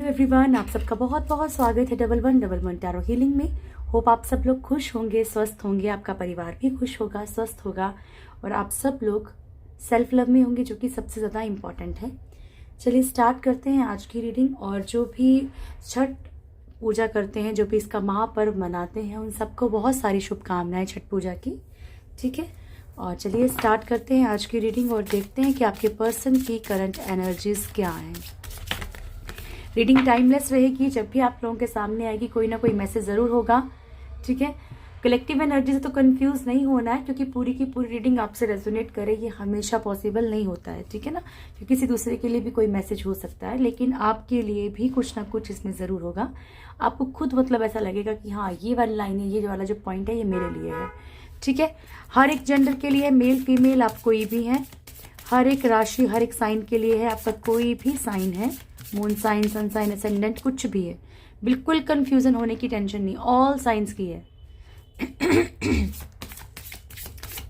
Everyone, आप सबका बहुत बहुत स्वागत है डबल वन टैरो हीलिंग में। होप आप सब लोग खुश होंगे, स्वस्थ होंगे, आपका परिवार भी खुश होगा, स्वस्थ होगा और आप सब लोग सेल्फ लव में होंगे, जो कि सबसे ज़्यादा इम्पॉर्टेंट है। चलिए स्टार्ट करते हैं आज की रीडिंग। और जो भी छठ पूजा करते हैं, जो भी इसका महापर्व मनाते हैं, उन सबको बहुत सारी शुभकामनाएं छठ पूजा की। ठीक है, और चलिए स्टार्ट करते हैं आज की रीडिंग और देखते हैं कि आपके पर्सन की करंट एनर्जीज क्या हैं। रीडिंग टाइमलेस रहेगी, जब भी आप लोगों के सामने आएगी कोई ना कोई मैसेज ज़रूर होगा। ठीक है, कलेक्टिव एनर्जी से तो कंफ्यूज नहीं होना है, क्योंकि पूरी की पूरी रीडिंग आपसे रेजोनेट करे ये हमेशा पॉसिबल नहीं होता है। ठीक है ना, क्योंकि किसी दूसरे के लिए भी कोई मैसेज हो सकता है, लेकिन आपके लिए भी कुछ ना कुछ इसमें ज़रूर होगा। आपको खुद मतलब ऐसा लगेगा कि हाँ, ये वाली लाइन है, ये वाला जो पॉइंट है ये मेरे लिए है। ठीक है, हर एक जेंडर के लिए, मेल फीमेल आप कोई भी हैं, हर एक राशि हर एक साइन के लिए है। आपका कोई भी साइन है, moon sign, sun sign, ascendant, कुछ भी है, बिल्कुल कंफ्यूजन होने की टेंशन नहीं, ऑल साइंस की है।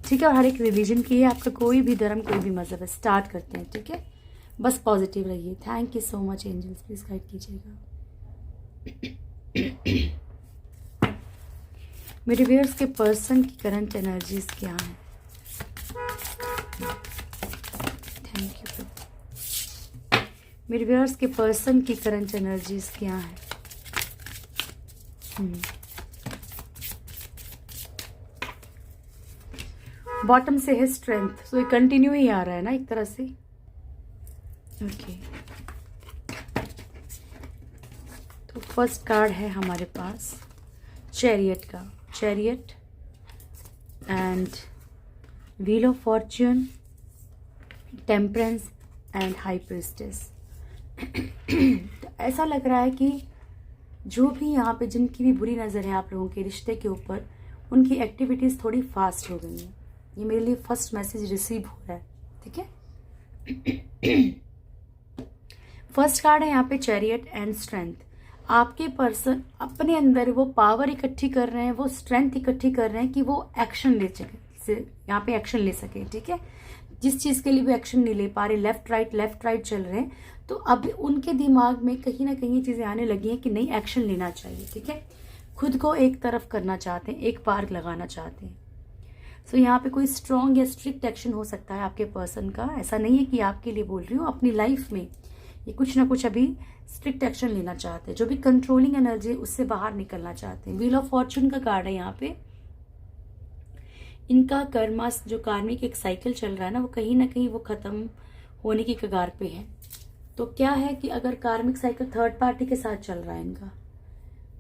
ठीक है, और हर एक रिलीजन की है, आपका कोई भी धर्म, कोई भी मजहब है। स्टार्ट करते हैं। ठीक है, बस पॉजिटिव रहिए। Thank you so much angels, please guide कीजिएगा। मेरे व्यूअर्स के पर्सन की करंट एनर्जीज क्या है? Thank you. मेरे व्यूअर्स के पर्सन की करंट एनर्जीज क्या है? बॉटम से है स्ट्रेंथ, तो ये कंटिन्यू ही आ रहा है ना एक तरह से। ओके, तो फर्स्ट कार्ड है हमारे पास चैरियट का, chariot and wheel of Fortune, temperance and high priestess. तो ऐसा लग रहा है कि जो भी यहाँ पे जिनकी भी बुरी नज़र है आप लोगों के रिश्ते के ऊपर, उनकी एक्टिविटीज़ थोड़ी फास्ट हो गई हैं। ये मेरे लिए फर्स्ट मैसेज रिसीव हो रहा है। ठीक है, फर्स्ट कार्ड है यहाँ पे चैरियट एंड स्ट्रेंथ। आपके पर्सन अपने अंदर वो पावर इकट्ठी कर रहे हैं, वो स्ट्रेंथ इकट्ठी कर रहे हैं कि वो एक्शन ले सके, यहाँ पे एक्शन ले सके। ठीक है, जिस चीज़ के लिए भी एक्शन नहीं ले पा रहे, लेफ्ट राइट चल रहे हैं, तो अब उनके दिमाग में कहीं ना कहीं चीज़ें आने लगी हैं कि नहीं, एक्शन लेना चाहिए। ठीक है, खुद को एक तरफ करना चाहते हैं, एक पार लगाना चाहते हैं। सो यहाँ पे कोई स्ट्रॉन्ग या स्ट्रिक्ट एक्शन हो सकता है आपके पर्सन का। ऐसा नहीं है कि आपके लिए बोल रही हूँ, अपनी लाइफ में ये कुछ ना कुछ अभी स्ट्रिक्ट एक्शन लेना चाहते हैं। जो भी कंट्रोलिंग एनर्जी है उससे बाहर निकलना चाहते हैं। व्हील ऑफ फॉर्च्यून का कार्ड है यहाँ पे। इनका कर्मा जो कार्मिक एक साइकिल चल रहा है ना, वो कहीं ना कहीं वो खत्म होने की कगार पे है। तो क्या है कि अगर कार्मिक साइकिल थर्ड पार्टी के साथ चल रहा है इनका,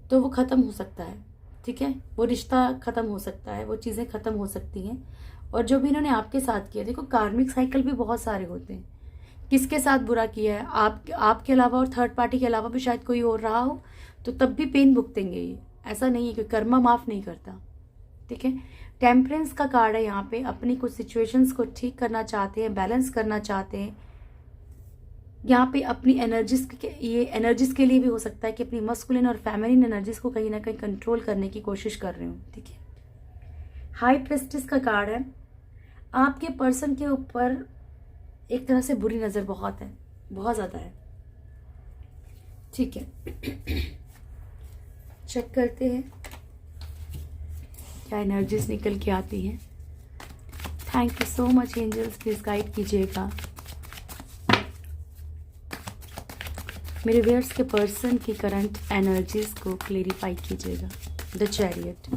तो वो खत्म हो सकता है। ठीक है, वो रिश्ता खत्म हो सकता है, वो चीज़ें खत्म हो सकती हैं। और जो भी इन्होंने आपके साथ किया, देखो कार्मिक साइकिल भी बहुत सारे होते हैं। किसके साथ बुरा किया है, आपके अलावा और थर्ड पार्टी के अलावा भी शायद कोई और रहा हो, तो तब भी पेन भुगतेंगे ये। ऐसा नहीं है कि कर्मा माफ नहीं करता। ठीक है, टेम्परेंस का कार्ड है यहाँ पे। अपनी कुछ सिचुएशंस को ठीक करना चाहते हैं, बैलेंस करना चाहते हैं। यहाँ पे अपनी एनर्जीज के लिए भी हो सकता है कि अपनी मस्कुलिन और फेमिनिन एनर्जीज को कहीं ना कहीं कंट्रोल करने की कोशिश कर रहे हो। ठीक है, हाई प्रीस्टेस का कार्ड है। आपके पर्सन के ऊपर एक तरह से बुरी नज़र बहुत है, बहुत ज़्यादा है। ठीक है, चेक करते हैं क्या एनर्जीज निकल के आती हैं। Thank you so much angels, please guide कीजिएगा। मेरे व्यूअर्स के पर्सन की करंट एनर्जीज को क्लेरिफाई कीजिएगा। The chariot,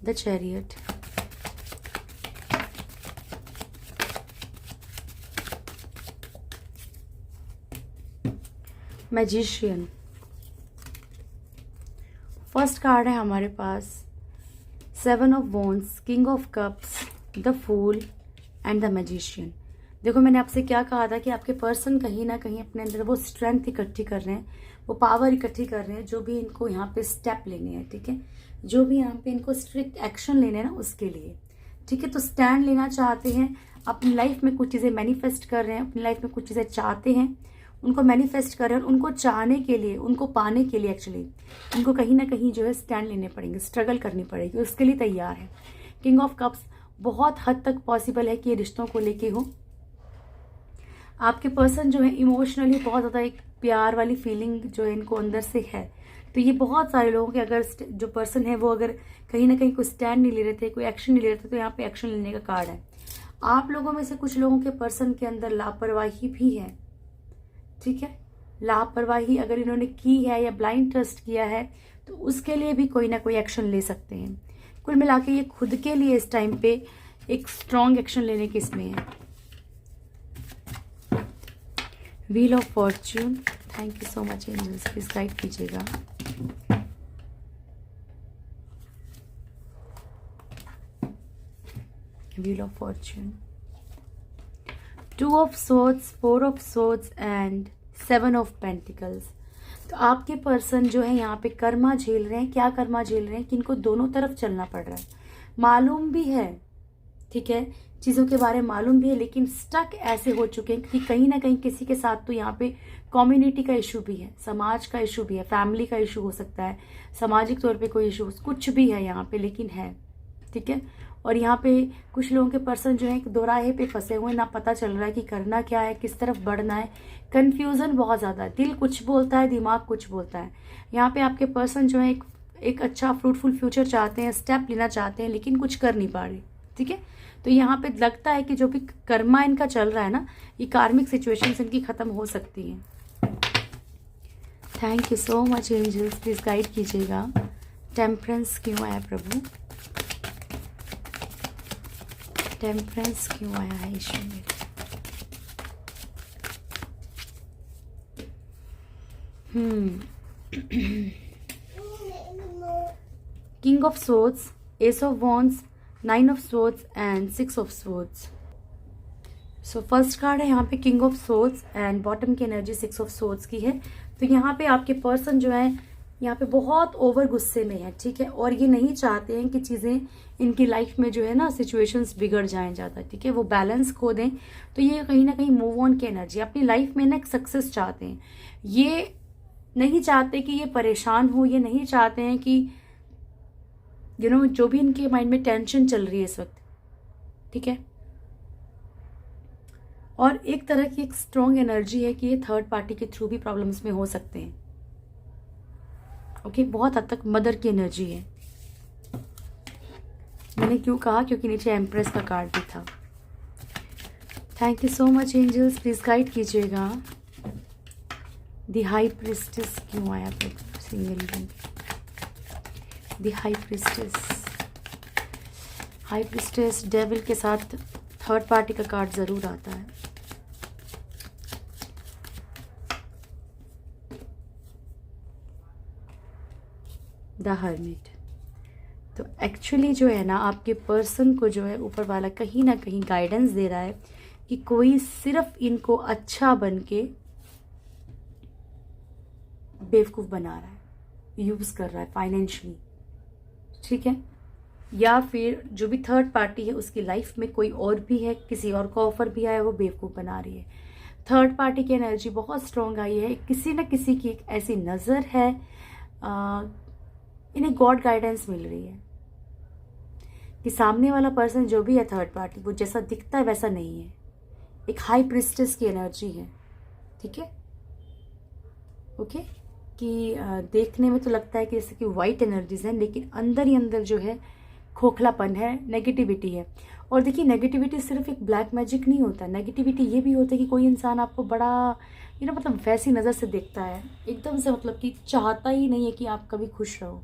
the chariot, magician. First card है हमारे पास seven of wands, king of cups, the fool and the magician. देखो, मैंने आपसे क्या कहा था कि आपके पर्सन कहीं ना कहीं अपने अंदर वो स्ट्रेंथ इकट्ठी कर रहे हैं, वो पावर इकट्ठी कर रहे हैं, जो भी इनको यहाँ पे स्टेप लेने हैं। ठीक है, जो भी यहाँ पे इनको स्ट्रिक्ट एक्शन लेने हैं ना, उसके लिए। ठीक है, तो स्टैंड लेना चाहते हैं, अपनी लाइफ में कुछ चीज़ें मैनिफेस्ट कर रहे हैं, अपनी लाइफ में कुछ चीज़ें चाहते हैं, उनको मैनिफेस्ट कर रहे हैं। उनको चाहने के लिए, उनको पाने के लिए एक्चुअली उनको कहीं ना कहीं जो है स्टैंड लेने पड़ेंगे, स्ट्रगल करनी पड़ेगी, उसके लिए तैयार है। किंग ऑफ कप्स, बहुत हद तक पॉसिबल है कि ये रिश्तों को लेके हो। आपके पर्सन जो है इमोशनली बहुत ज़्यादा एक प्यार वाली फीलिंग जो है इनको अंदर से है। तो ये बहुत सारे लोगों के, अगर जो पर्सन है वो अगर कहीं ना कहीं कोई स्टैंड नहीं ले रहे थे, कोई एक्शन नहीं ले रहे थे, तो यहाँ पे एक्शन लेने का कार्ड है। आप लोगों में से कुछ लोगों के पर्सन के अंदर लापरवाही भी है, ठीक है। लापरवाही अगर इन्होंने की है या ब्लाइंड ट्रस्ट किया है तो उसके लिए भी कोई ना कोई एक्शन ले सकते हैं। कुल मिला के ये खुद के लिए इस टाइम पे एक स्ट्रॉन्ग एक्शन लेने के इसमें है। Wheel of fortune, thank you so much angels, please guide कीजिएगा। Wheel of fortune, 2 of swords, 4 of swords and 7 of pentacles. तो आपके पर्सन जो है यहाँ पे कर्मा झेल रहे हैं। क्या कर्मा झेल रहे हैं कि इनको दोनों तरफ चलना पड़ रहा है, मालूम भी है, ठीक है, चीज़ों के बारे में मालूम भी है, लेकिन स्टक ऐसे हो चुके हैं कि कहीं ना कहीं किसी के साथ तो यहाँ पे कम्युनिटी का इशू भी है, समाज का इशू भी है, फैमिली का इशू हो सकता है, सामाजिक तौर पे कोई इशू कुछ भी है यहाँ पे, लेकिन है, ठीक है। और यहाँ पे कुछ लोगों के पर्सन जो है दोराहे पे फंसे हुए, ना पता चल रहा है कि करना क्या है, किस तरफ बढ़ना है, कंफ्यूजन बहुत ज़्यादा है, दिल कुछ बोलता है, दिमाग कुछ बोलता है। यहाँ पे आपके पर्सन जो है एक अच्छा फ्रूटफुल फ्यूचर चाहते हैं, स्टेप लेना चाहते हैं, लेकिन कुछ कर नहीं पा रहे, ठीक है। तो यहाँ पे लगता है कि जो भी कर्मा इनका चल रहा है ना, ये कार्मिक सिचुएशंस इनकी खत्म हो सकती हैं। Thank you so much angels, please guide कीजिएगा। टेम्परेंस क्यों आया प्रभु, टेम्परेंस क्यों आया है ईश्वर में। King of swords, ace of wands, 9 of swords and 6 of swords. So first card है यहाँ पे king of swords and bottom की एनर्जी 6 ऑफ सोर्ड्स की है। तो यहाँ पे आपके पर्सन जो है यहाँ पे बहुत ओवर गुस्से में है, ठीक है, और ये नहीं चाहते हैं कि चीज़ें इनकी लाइफ में जो है ना सिचुएशंस बिगड़ जाएं ज़्यादा, ठीक है, वो बैलेंस खो दें। तो ये कहीं ना कहीं मूव ऑन की एनर्जी, अपनी लाइफ में ना एक सक्सेस चाहते हैं। ये नहीं चाहते कि ये परेशान हो, ये नहीं चाहते हैं कि जो भी इनके माइंड में टेंशन चल रही है इस वक्त, ठीक है। और एक तरह की एक स्ट्रॉन्ग एनर्जी है कि ये थर्ड पार्टी के थ्रू भी प्रॉब्लम्स में हो सकते हैं, ओके। बहुत हद तक मदर की एनर्जी है। मैंने क्यों कहा, क्योंकि नीचे एम्प्रेस का कार्ड भी था। Thank you so much angels, please guide कीजिएगा। द हाई प्रिस्टेस क्यों आया single room, the high priestess, high priestess devil के साथ थर्ड पार्टी का कार्ड जरूर आता है। The hermit. तो एक्चुअली जो है ना आपके पर्सन को जो है ऊपर वाला कहीं ना कहीं गाइडेंस दे रहा है कि कोई सिर्फ इनको अच्छा बन के बेवकूफ़ बना रहा है, यूज़ कर रहा है फाइनेंशियली, ठीक है। या फिर जो भी थर्ड पार्टी है उसकी लाइफ में कोई और भी है, किसी और को ऑफर भी आया, वो बेवकूफ़ बना रही है। थर्ड पार्टी की एनर्जी बहुत स्ट्रॉन्ग आई है, किसी न किसी की एक ऐसी नज़र है, इन्हें गॉड गाइडेंस मिल रही है कि सामने वाला पर्सन जो भी है थर्ड पार्टी, वो जैसा दिखता है वैसा नहीं है। एक हाई प्रिस्टेस की एनर्जी है, ठीक है, ओके। कि देखने में तो लगता है कि जैसे कि वाइट एनर्जीज हैं, लेकिन अंदर ही अंदर जो है खोखलापन है, नेगेटिविटी है। और देखिए नेगेटिविटी सिर्फ एक ब्लैक मैजिक नहीं होता, नेगेटिविटी ये भी होता है कि कोई इंसान आपको बड़ा मतलब वैसी नज़र से देखता है, एकदम से मतलब कि चाहता ही नहीं है कि आप कभी खुश रहो।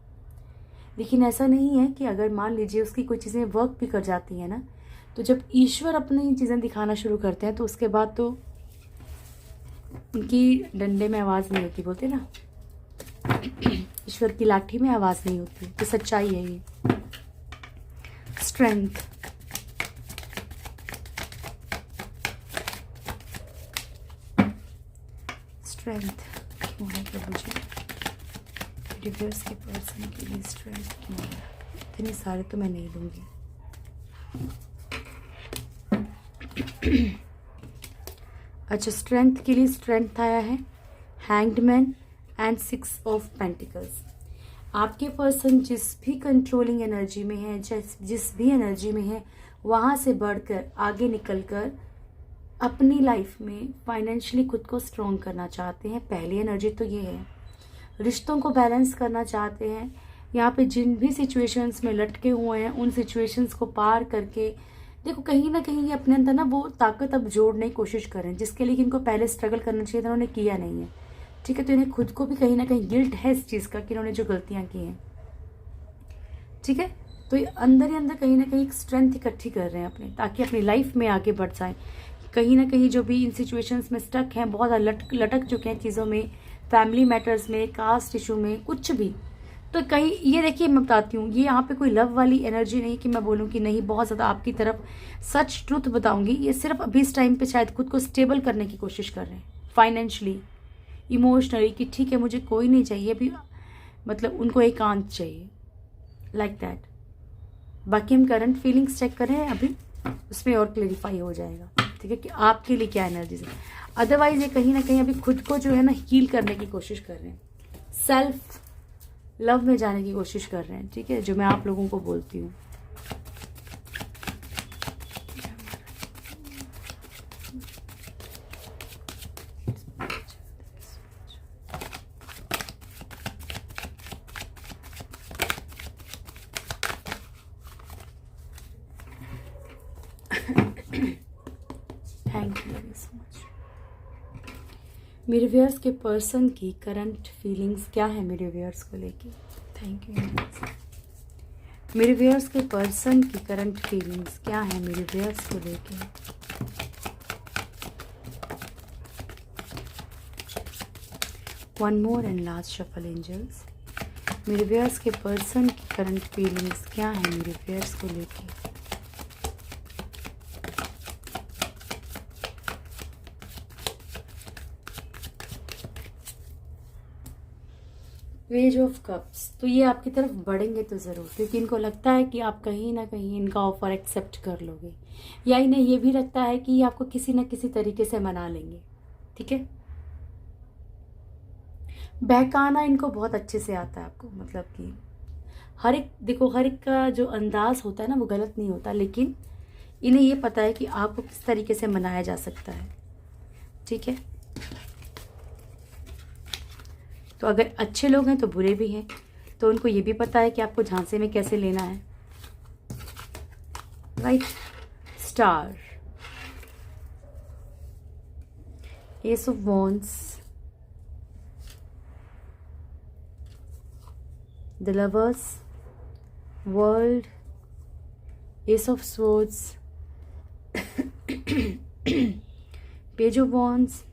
लेकिन ऐसा नहीं है कि अगर मान लीजिए उसकी कोई चीज़ें वर्क भी कर जाती हैं ना, तो जब ईश्वर अपनी चीज़ें दिखाना शुरू करते हैं तो उसके बाद तो उनकी डंडे में आवाज़ नहीं होती, बोलते ना ईश्वर की लाठी में आवाज़ नहीं होती। तो सच्चाई है ये। स्ट्रेंथ, स्ट्रेंथ क्यों है प्रभु जी, डिवोर्स के पर्सन के लिए स्ट्रेंथ क्यों है? इतने सारे तो मैं नहीं दूंगी। अच्छा, स्ट्रेंथ के लिए स्ट्रेंथ आया है, hanged man and 6 of pentacles. आपके पर्सन जिस भी कंट्रोलिंग एनर्जी में है, जिस भी एनर्जी में है, वहाँ से बढ़कर आगे निकलकर अपनी लाइफ में फाइनेंशियली खुद को स्ट्रॉन्ग करना चाहते हैं। पहली एनर्जी तो ये है। रिश्तों को बैलेंस करना चाहते हैं। यहाँ पे जिन भी सिचुएशंस में लटके हुए हैं उन सिचुएशंस को पार करके देखो कहीं ना कहीं ये अपने अंदर ना वो ताकत अब जोड़ने की कोशिश करें जिसके लिए इनको पहले स्ट्रगल करना चाहिए था, उन्होंने किया नहीं है। ठीक है, तो इन्हें खुद को भी कहीं ना कहीं गिल्ट है इस चीज़ का कि इन्होंने जो गलतियाँ की हैं। ठीक है, तो ये अंदर ही अंदर कहीं ना कहीं एक स्ट्रेंथ इकट्ठी कर रहे हैं अपने, ताकि अपनी लाइफ में आगे बढ़ जाएं। कहीं ना कहीं जो भी इन सिचुएशंस में स्टक हैं, बहुत लटक चुके हैं चीज़ों में, फैमिली मैटर्स में, कास्ट इशू में, कुछ भी, तो कहीं ये देखिए मैं बताती हूँ, ये यहाँ पे कोई लव वाली एनर्जी नहीं कि मैं बोलूँ कि नहीं बहुत ज़्यादा आपकी तरफ सच ट्रुथ बताऊंगी। ये सिर्फ अभी इस टाइम पे शायद खुद को स्टेबल करने की कोशिश कर रहे हैं फाइनेंशियली, इमोशनली, कि ठीक है मुझे कोई नहीं चाहिए अभी, मतलब उनको एकांत चाहिए, लाइक दैट। बाकी हम करंट फीलिंग्स चेक करें अभी, उसमें और क्लेरिफाई हो जाएगा। ठीक है, कि आपके लिए क्या एनर्जीज है। अदरवाइज ये कहीं ना कहीं अभी खुद को जो है ना हील करने की कोशिश कर रहे हैं, सेल्फ लव में जाने की कोशिश कर रहे हैं। ठीक है, जो मैं आप लोगों को बोलती हूँ। Thank you very so much. मेरे व्यूअर्स के पर्सन की करंट फीलिंग्स क्या है मेरे व्यूअर्स को लेके? Thank you. मेरे व्यूअर्स के पर्सन की करंट फीलिंग्स क्या है मेरे व्यूअर्स को लेके? One more and last shuffle angels. मेरे व्यूअर्स के पर्सन की करंट फीलिंग्स क्या है मेरे व्यूअर्स को लेके? Page of cups. तो ये आपकी तरफ बढ़ेंगे तो ज़रूर, क्योंकि इनको लगता है कि आप कहीं ना कहीं इनका ऑफर एक्सेप्ट कर लोगे, या इन्हें ये भी लगता है कि ये आपको किसी न किसी तरीके से मना लेंगे। ठीक है, बहकाना इनको बहुत अच्छे से आता है आपको, मतलब कि हर एक, देखो हर एक का जो अंदाज होता है ना वो गलत नहीं होता, लेकिन इन्हें ये पता है कि आपको किस तरीके से मनाया जा सकता है। ठीक है, तो अगर अच्छे लोग हैं तो बुरे भी हैं, तो उनको ये भी पता है कि आपको झांसे में कैसे लेना है। Right, star, S of wands, the lovers, world, S of swords, page of wands,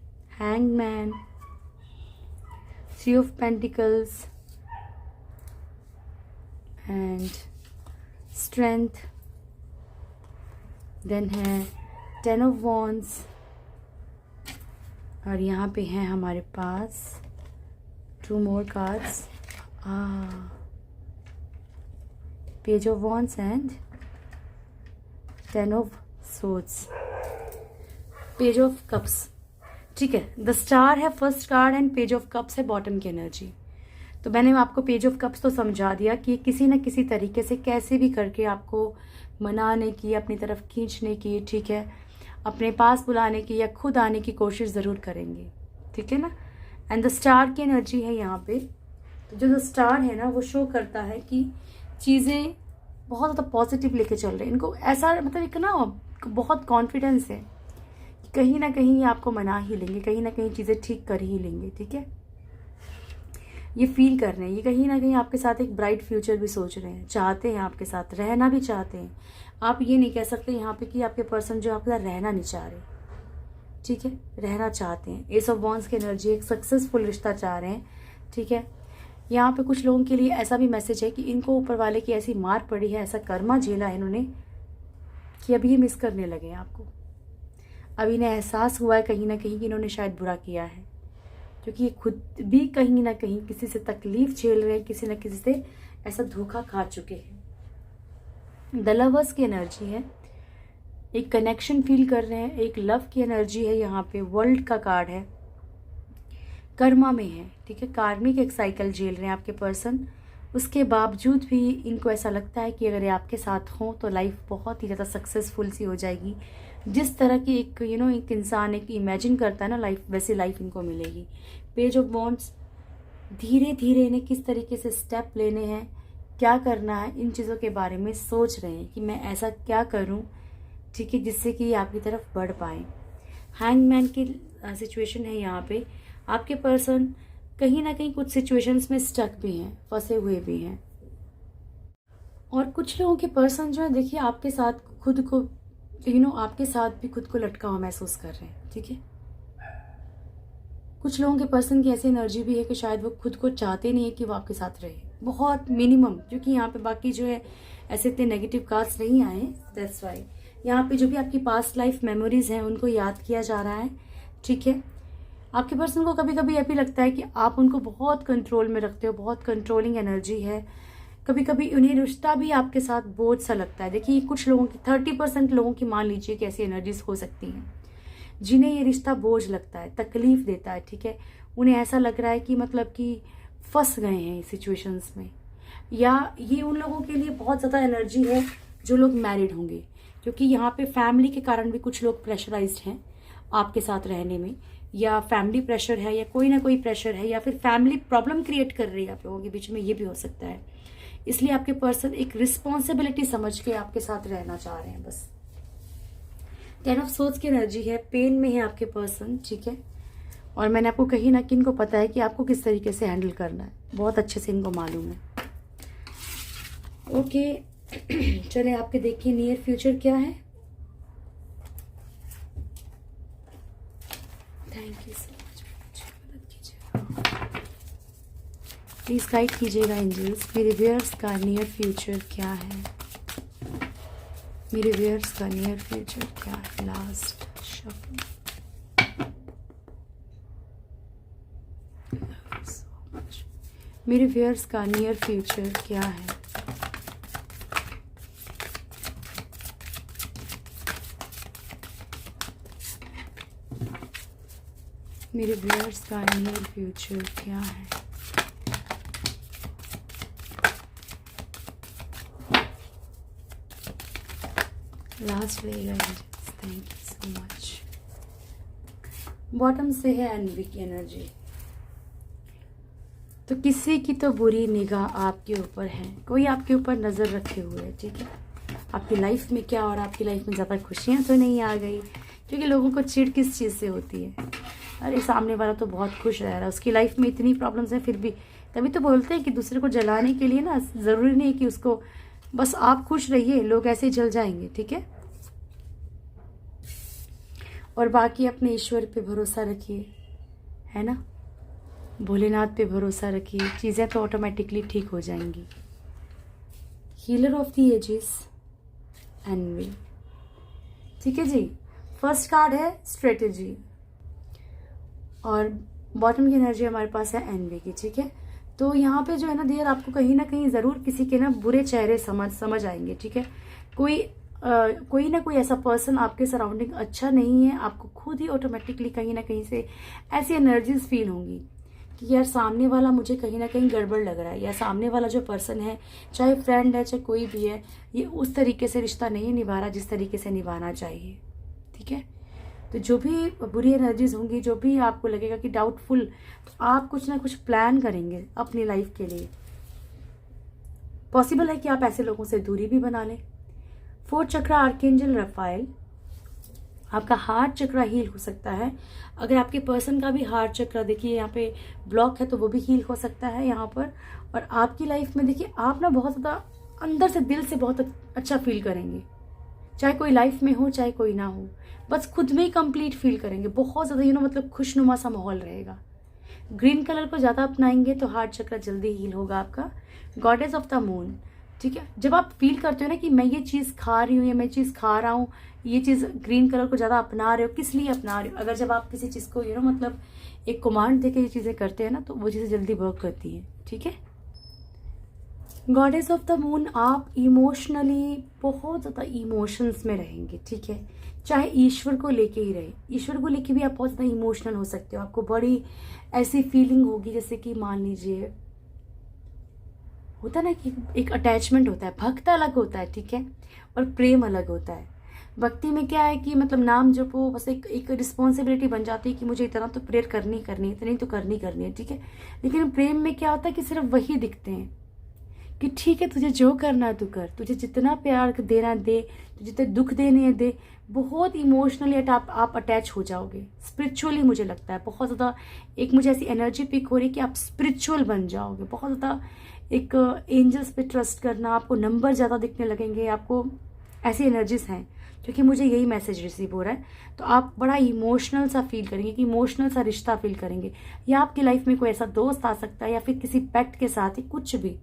hangman, Three of Pentacles and Strength, then है Ten of Wands, और यहाँ पे हैं हमारे पास two more cards, Page of Wands and Ten of Swords, Page of Cups। ठीक है, the star है first card and page of cups है बॉटम की एनर्जी। तो मैंने आपको पेज ऑफ कप्स तो समझा दिया कि किसी न किसी तरीके से कैसे भी करके आपको मनाने की, अपनी तरफ खींचने की, ठीक है, अपने पास बुलाने की या खुद आने की कोशिश ज़रूर करेंगे। ठीक है ना, एंड द स्टार की एनर्जी है यहाँ पे। तो जो द स्टार है ना वो शो करता है कि चीज़ें बहुत ज़्यादा पॉजिटिव लेके चल रहे हैं। इनको ऐसा मतलब एक ना बहुत कॉन्फिडेंस है, कहीं ना कहीं ये आपको मना ही लेंगे, कहीं ना कहीं चीज़ें ठीक कर ही लेंगे। ठीक है, ये फील कर रहे हैं, ये कहीं ना कहीं आपके साथ एक ब्राइट फ्यूचर भी सोच रहे हैं, चाहते हैं आपके साथ रहना भी चाहते हैं। आप ये नहीं कह सकते यहाँ पे कि आपके पर्सन जो आपके साथ रहना नहीं चाह रहे। ठीक है, रहना चाहते हैं। एस ऑफ वॉन्ड्स की एनर्जी, एक सक्सेसफुल रिश्ता चाह रहे हैं। ठीक है, यहाँ पे कुछ लोगों के लिए ऐसा भी मैसेज है कि इनको ऊपर वाले की ऐसी मार पड़ी है, ऐसा कर्मा झेला है इन्होंने कि अभी ये मिस करने लगे हैं आपको। अभी इन्हें एहसास हुआ है कहीं ना कहीं कि इन्होंने शायद बुरा किया है, क्योंकि ये खुद भी कहीं ना कहीं किसी से तकलीफ झेल रहे हैं, किसी न किसी से ऐसा धोखा खा चुके हैं। द लवर्स की एनर्जी है, एक कनेक्शन फील कर रहे हैं, एक लव की एनर्जी है। यहाँ पे वर्ल्ड का कार्ड है, कर्मा में है। ठीक है, कार्मिक एक साइकिल झेल रहे हैं आपके पर्सन। उसके बावजूद भी इनको ऐसा लगता है कि अगर ये आपके साथ हों तो लाइफ बहुत ही ज़्यादा सक्सेसफुल सी हो जाएगी, जिस तरह की एक एक इंसान एक इमेजिन करता है ना लाइफ, वैसी लाइफ इनको मिलेगी। पेज ऑफ वॉन्ड्स, धीरे धीरे इन्हें किस तरीके से स्टेप लेने हैं, क्या करना है, इन चीज़ों के बारे में सोच रहे हैं कि मैं ऐसा क्या करूं, ठीक है, जिससे कि ये आपकी तरफ बढ़ पाए। हैंगमैन की सिचुएशन है यहाँ पे। आपके पर्सन कहीं ना कहीं कुछ सिचुएशंस में स्टक भी हैं, फंसे हुए भी हैं। और कुछ लोगों के पर्सन जो है देखिए आपके साथ खुद को आपके साथ भी खुद को लटका हुआ महसूस कर रहे हैं, ठीक है। कुछ लोगों के पर्सन की ऐसी एनर्जी भी है कि शायद वो खुद को चाहते नहीं है कि वो आपके साथ रहे, बहुत मिनिमम, क्योंकि यहाँ पे बाकी जो है ऐसे इतने नेगेटिव कार्ड्स नहीं आए, दैट्स वाई यहाँ पे जो भी आपकी पास्ट लाइफ मेमोरीज हैं उनको याद किया जा रहा है, ठीक है। आपके पर्सन को कभी कभी यह भी लगता है कि आप उनको बहुत कंट्रोल में रखते हो, बहुत कंट्रोलिंग एनर्जी है। कभी कभी उन्हें रिश्ता भी आपके साथ बोझ सा लगता है। देखिए कुछ लोगों की 30% लोगों की मान लीजिए कि ऐसी एनर्जीज हो सकती हैं जिन्हें ये रिश्ता बोझ लगता है, तकलीफ देता है, ठीक है। उन्हें ऐसा लग रहा है कि मतलब कि फंस गए हैं सिचुएशंस में, या ये उन लोगों के लिए बहुत ज़्यादा एनर्जी है जो लोग मैरिड होंगे, क्योंकि यहाँ पे फैमिली के कारण भी कुछ लोग प्रेशराइज्ड हैं आपके साथ रहने में, या फैमिली प्रेशर है, या कोई ना कोई प्रेशर है, या फिर फैमिली प्रॉब्लम क्रिएट कर रही है आप लोगों के बीच में, ये भी हो सकता है। इसलिए आपके पर्सन एक रिस्पॉन्सिबिलिटी समझ के आपके साथ रहना चाह रहे हैं बस। 10 ऑफ सोर्ड्स की एनर्जी है, पेन में है आपके पर्सन, ठीक है। और मैंने आपको कहीं ना कि इनको पता है कि आपको किस तरीके से हैंडल करना है, बहुत अच्छे से इनको मालूम है। ओके चले आपके देखिए नियर फ्यूचर क्या है। थैंक यू सो मच, मदद कीजिएगा प्लीज, गाइड कीजिएगा एंजल्स। मेरे व्यूअर्स का नियर फ्यूचर क्या है, मेरे व्यूअर्स का नियर फ्यूचर क्या है। लास्ट शफल, मेरे व्यूअर्स का नियर फ्यूचर क्या है। मेरे व्यूअर्स का नियर फ्यूचर क्या है। लास्ट रहेगा, thank you so much. Bottom से है एनवी की एनर्जी। तो किसी की तो बुरी निगाह आपके ऊपर है, कोई आपके ऊपर नज़र रखे हुए है, ठीक है। आपकी लाइफ में क्या, और आपकी लाइफ में ज़्यादा खुशियाँ तो नहीं आ गई, क्योंकि लोगों को चिढ़ किस चीज़ से होती है, अरे सामने वाला तो बहुत खुश रह रहा है, उसकी लाइफ में इतनी प्रॉब्लम्स हैं फिर भी। तभी तो बोलते हैं कि दूसरे को जलाने के लिए ना ज़रूरी नहीं कि उसको, बस आप खुश रहिए, लोग ऐसे ही जल जाएंगे, ठीक है। और बाकी अपने ईश्वर पे भरोसा रखिए, है ना, भोलेनाथ पे भरोसा रखिए, चीज़ें तो ऑटोमेटिकली ठीक हो जाएंगी। हीलर ऑफ द एजेस, एनवी, ठीक है जी। फर्स्ट कार्ड है स्ट्रेटेजी, और बॉटम की एनर्जी हमारे पास है एनवी की, ठीक है। तो यहाँ पे जो है ना डियर, आपको कहीं ना कहीं ज़रूर किसी के ना बुरे चेहरे समझ आएंगे, ठीक है। कोई ना कोई ऐसा पर्सन आपके सराउंडिंग अच्छा नहीं है, आपको खुद ही ऑटोमेटिकली कहीं ना कहीं से ऐसी एनर्जीज फील होंगी कि यार सामने वाला मुझे कहीं ना कहीं गड़बड़ लग रहा है, या सामने वाला जो पर्सन है, चाहे फ्रेंड है चाहे कोई भी है, ये उस तरीके से रिश्ता नहीं निभा रहा जिस तरीके से निभाना चाहिए, ठीक है। तो जो भी बुरी एनर्जीज होंगी, जो भी आपको लगेगा कि डाउटफुल, तो आप कुछ ना कुछ प्लान करेंगे अपनी लाइफ के लिए। पॉसिबल है कि आप ऐसे लोगों से दूरी भी बना लें। 4th चक्रा आर्कएंजल रफाइल, आपका हार्ट चक्रा हील हो सकता है। अगर आपके पर्सन का भी हार्ट चक्रा देखिए यहाँ पे ब्लॉक है तो वो भी हील हो सकता है यहाँ पर। और आपकी लाइफ में देखिए आप ना बहुत ज़्यादा अंदर से दिल से बहुत अच्छा फील करेंगे, चाहे कोई लाइफ में हो चाहे कोई ना हो, बस खुद में ही कंप्लीट फील करेंगे, बहुत ज़्यादा मतलब खुशनुमा सा माहौल रहेगा। ग्रीन कलर को ज़्यादा अपनाएंगे तो हार्ट चक्रा जल्दी हील होगा आपका। गॉडेस ऑफ द मून, ठीक है। जब आप फील करते हो ना कि मैं ये चीज़ खा रही हूँ या मैं चीज़ खा रहा हूँ, ये चीज़ ग्रीन कलर को ज़्यादा अपना रहे हो, किस लिए अपना रहे हो। अगर जब आप किसी चीज़ को मतलब एक कमांड देके ये चीज़ें करते हैं ना, तो वो चीज़ें जल्दी वर्क करती हैं, ठीक है। गॉडेस ऑफ द मून, आप इमोशनली बहुत ज़्यादा इमोशंस में रहेंगे, ठीक है। चाहे ईश्वर को लेके ही रहे, ईश्वर को लेके भी आप बहुत ज़्यादा इमोशनल हो सकते हो। आपको बड़ी ऐसी फीलिंग होगी जैसे कि मान लीजिए होता है ना कि एक अटैचमेंट होता है, भक्त अलग होता है, ठीक है, और प्रेम अलग होता है। भक्ति में क्या है कि मतलब नाम जपो, बस एक रिस्पॉन्सिबिलिटी बन जाती है कि मुझे इतना तो प्रेयर करनी करनी है, इतनी तो करनी करनी है, ठीक है। लेकिन प्रेम में क्या होता है कि सिर्फ वही दिखते हैं कि ठीक है तुझे जो करना है तू कर, तुझे जितना प्यार देना दे, तुझे जितने दुख देने हैं दे। बहुत इमोशनली आप अटैच हो जाओगे स्पिरिचुअली, मुझे लगता है बहुत ज़्यादा। एक मुझे ऐसी एनर्जी पिक हो रही है कि आप स्पिरिचुअल बन जाओगे बहुत ज़्यादा। एक एंजल्स पे ट्रस्ट करना, आपको नंबर ज़्यादा दिखने लगेंगे, आपको ऐसी एनर्जीज हैं, क्योंकि मुझे यही मैसेज रिसीव हो रहा है। तो आप बड़ा इमोशनल सा फील करेंगे, कि इमोशनल सा रिश्ता फील करेंगे, या आपकी लाइफ में कोई ऐसा दोस्त आ सकता है, या फिर किसी पेट के साथ ही कुछ भी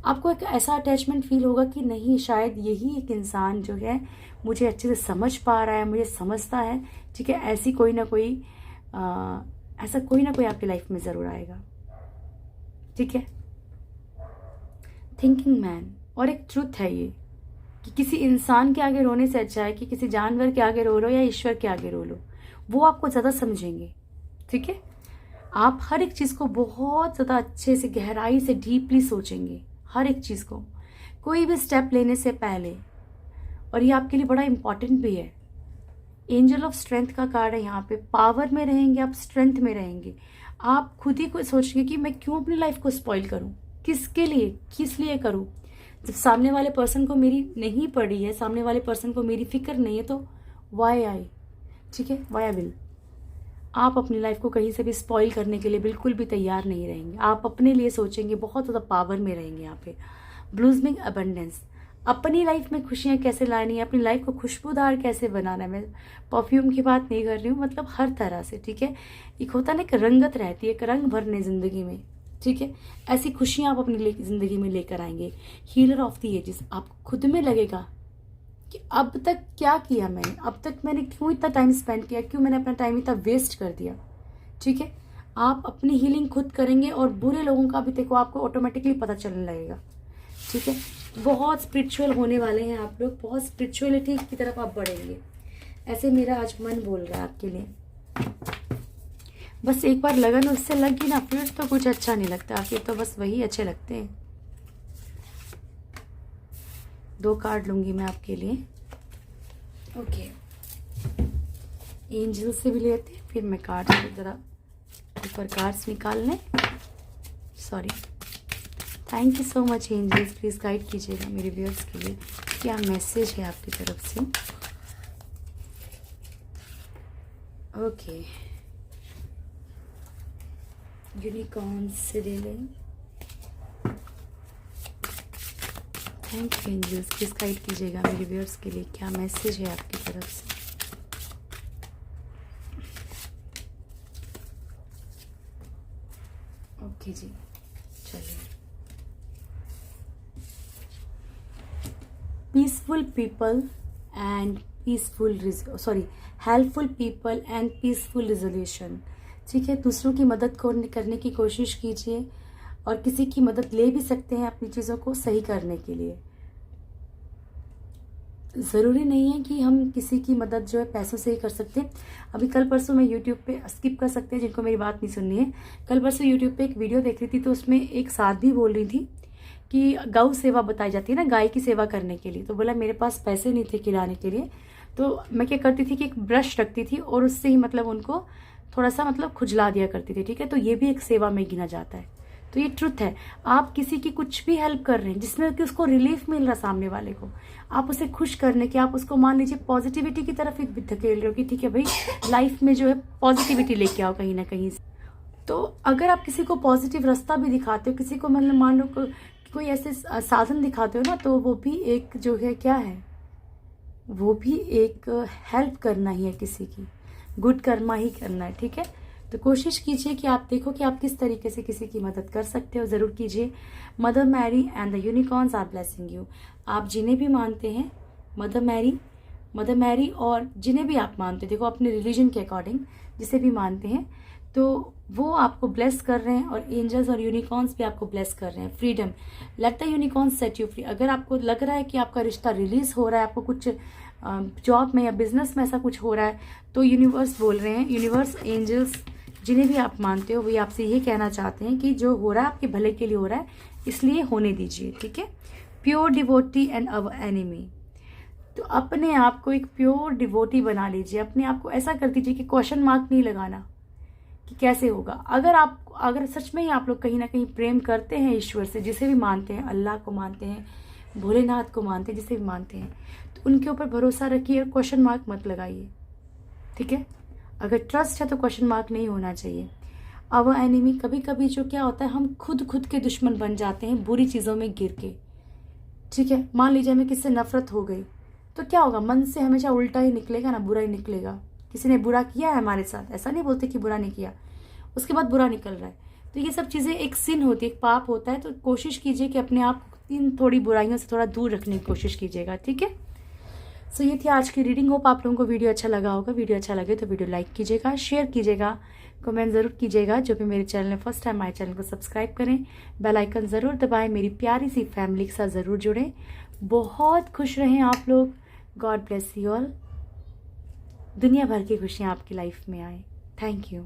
आपको एक ऐसा अटैचमेंट फील होगा कि नहीं, शायद यही एक इंसान जो है मुझे अच्छे से समझ पा रहा है, मुझे समझता है, ठीक है। ऐसी कोई ना कोई ऐसा कोई ना कोई आपकी लाइफ में ज़रूर आएगा, ठीक है। थिंकिंग मैन, और एक ट्रुथ है ये कि किसी इंसान के आगे रोने से अच्छा है कि किसी जानवर के आगे रो लो या ईश्वर के आगे रो लो, वो आपको ज़्यादा समझेंगे, ठीक है। आप हर एक चीज़ को बहुत ज़्यादा अच्छे से गहराई से डीपली सोचेंगे, हर एक चीज़ को, कोई भी स्टेप लेने से पहले। और ये आपके लिए बड़ा इंपॉर्टेंट भी है। एंजल ऑफ स्ट्रेंथ का कार्ड है यहाँ पे। पावर में रहेंगे आप, स्ट्रेंथ में रहेंगे आप। खुद ही को सोचेंगे कि मैं क्यों अपनी लाइफ को स्पॉइल करूँ, किसके लिए, किस लिए करूँ। जब सामने वाले पर्सन को मेरी नहीं पड़ी है, सामने वाले पर्सन को मेरी फिक्र नहीं है, तो वाई आई, ठीक है, वाई आई विल। आप अपनी लाइफ को कहीं से भी स्पॉइल करने के लिए बिल्कुल भी तैयार नहीं रहेंगे। आप अपने लिए सोचेंगे, बहुत ज़्यादा पावर में रहेंगे यहाँ पे। ब्लूजमिंग अबंडेंस, अपनी लाइफ में खुशियाँ कैसे लानी है, अपनी लाइफ को खुशबूदार कैसे बनाना है। मैं परफ्यूम की बात नहीं कर रही हूँ, मतलब हर तरह से, ठीक है। एक होता है ना, एक रंगत रहती है, एक रंग भरने ज़िंदगी में, ठीक है। ऐसी खुशियाँ आप अपनी ज़िंदगी में लेकर आएंगे। हीलर ऑफ द एजेस, आपको खुद में लगेगा कि अब तक क्या किया मैंने, अब तक मैंने क्यों इतना टाइम स्पेंड किया, क्यों मैंने अपना टाइम इतना वेस्ट कर दिया, ठीक है। आप अपनी हीलिंग खुद करेंगे, और बुरे लोगों का भी देखो आपको ऑटोमेटिकली पता चलने लगेगा, ठीक है। बहुत स्पिरिचुअल होने वाले हैं आप लोग, बहुत स्पिरिचुअलिटी की तरफ आप बढ़ेंगे, ऐसे मेरा आज मन बोल रहा है आपके लिए। बस एक बार लगन उससे लग गई ना, फिर तो कुछ अच्छा नहीं लगता, फिर तो बस वही अच्छे लगते हैं। 2 कार्ड लूंगी मैं आपके लिए, ओके। एंजल से भी लेते, फिर मैं कार्ड ज़रा ऊपर कार्ड्स निकाल लें, sorry. Thank you so much angels, please guide कीजिएगा मेरे व्यूअर्स के लिए, क्या मैसेज है आपकी तरफ से। ओके, यूनिकॉर्न से ले लें। Thank you angels, please guide कीजिएगा मेरे व्यूअर्स के लिए, क्या मैसेज है आपकी तरफ से। ओके जी, चलिए। Peaceful people and helpful people and peaceful resolution, ठीक है। दूसरों की मदद करने की कोशिश कीजिए, और किसी की मदद ले भी सकते हैं अपनी चीज़ों को सही करने के लिए। ज़रूरी नहीं है कि हम किसी की मदद जो है पैसों से ही कर सकते हैं। अभी कल परसों मैं यूट्यूब पे, स्किप कर सकते हैं जिनको मेरी बात नहीं सुननी है, कल परसों यूट्यूब पे एक वीडियो देख रही थी, तो उसमें एक साध्वी बोल रही थी कि गौ सेवा बताई जाती है ना, गाय की सेवा करने के लिए। तो बोला मेरे पास पैसे नहीं थे खिलाने के लिए, तो मैं क्या करती थी कि एक ब्रश रखती थी और उससे ही मतलब उनको थोड़ा सा मतलब खुजला दिया करती थी, ठीक है। तो ये भी एक सेवा में गिना जाता है। तो ये ट्रुथ है, आप किसी की कुछ भी हेल्प कर रहे हैं जिसमें कि उसको रिलीफ मिल रहा सामने वाले को, आप उसे खुश करने के, आप उसको मान लीजिए पॉजिटिविटी की तरफ ही धकेल रहे हो कि ठीक है भाई, लाइफ में जो है पॉजिटिविटी लेके आओ कहीं ना कहीं से। तो अगर आप किसी को पॉजिटिव रास्ता भी दिखाते हो, किसी को मतलब मान लो कोई ऐसे साधन दिखाते हो ना, तो वो भी एक जो है क्या है, वो भी एक हेल्प करना ही है, किसी की गुड कर्मा ही करना है, ठीक है। तो कोशिश कीजिए कि आप देखो कि आप किस तरीके से किसी की मदद कर सकते हो, ज़रूर कीजिए। Mother Mary and the unicorns are blessing you. आप जिन्हें भी मानते हैं, मदर मैरी और जिन्हें भी आप मानते हैं, देखो अपने रिलीजन के अकॉर्डिंग जिसे भी मानते हैं, तो वो आपको ब्लेस कर रहे हैं, और एंजल्स और यूनिकॉर्न्स भी आपको ब्लेस कर रहे हैं। Freedom, let the unicorns set you free. अगर आपको लग रहा है कि आपका रिश्ता रिलीज हो रहा है, आपको कुछ जॉब में या बिजनेस में ऐसा कुछ हो रहा है, तो यूनिवर्स बोल रहे हैं, यूनिवर्स, एंजल्स, जिन्हें भी आप मानते हो, वो आपसे ये कहना चाहते हैं कि जो हो रहा है आपके भले के लिए हो रहा है, इसलिए होने दीजिए, ठीक है। Pure devotee and our enemy, तो अपने आप को एक प्योर डिवोटी बना लीजिए, अपने आप को ऐसा कर दीजिए कि क्वेश्चन मार्क नहीं लगाना कि कैसे होगा। अगर सच में ही आप लोग कहीं ना कहीं प्रेम करते हैं ईश्वर से, जिसे भी मानते हैं, अल्लाह को मानते हैं, भोलेनाथ को मानते हैं, जिसे भी मानते हैं, तो उनके ऊपर भरोसा रखिए और क्वेश्चन मार्क मत लगाइए, ठीक है। अगर ट्रस्ट है तो क्वेश्चन मार्क नहीं होना चाहिए। आवर एनिमी, कभी कभी जो क्या होता है, हम खुद के दुश्मन बन जाते हैं बुरी चीज़ों में गिर के, ठीक है। मान लीजिए हमें किससे नफरत हो गई तो क्या होगा, मन से हमेशा उल्टा ही निकलेगा ना, बुरा ही निकलेगा। किसी ने बुरा किया है हमारे साथ, ऐसा नहीं बोलते कि बुरा नहीं किया, उसके बाद बुरा निकल रहा है, तो ये सब चीज़ें एक सिन होती है, एक पाप होता है। तो कोशिश कीजिए कि अपने आप को इन थोड़ी बुराइयों से थोड़ा दूर रखने की कोशिश कीजिएगा, ठीक है। सो ये थी आज की रीडिंग। होप आप लोगों को वीडियो अच्छा लगा होगा। वीडियो अच्छा लगे तो वीडियो लाइक कीजिएगा, शेयर कीजिएगा, कमेंट ज़रूर कीजिएगा। जो भी मेरे चैनल में फर्स्ट टाइम आए, चैनल को सब्सक्राइब करें, बेल आइकन ज़रूर दबाएं, मेरी प्यारी सी फैमिली के साथ ज़रूर जुड़ें। बहुत खुश रहें आप लोग। God bless you all. दुनिया भर की खुशियाँ आपकी लाइफ में आए। Thank you.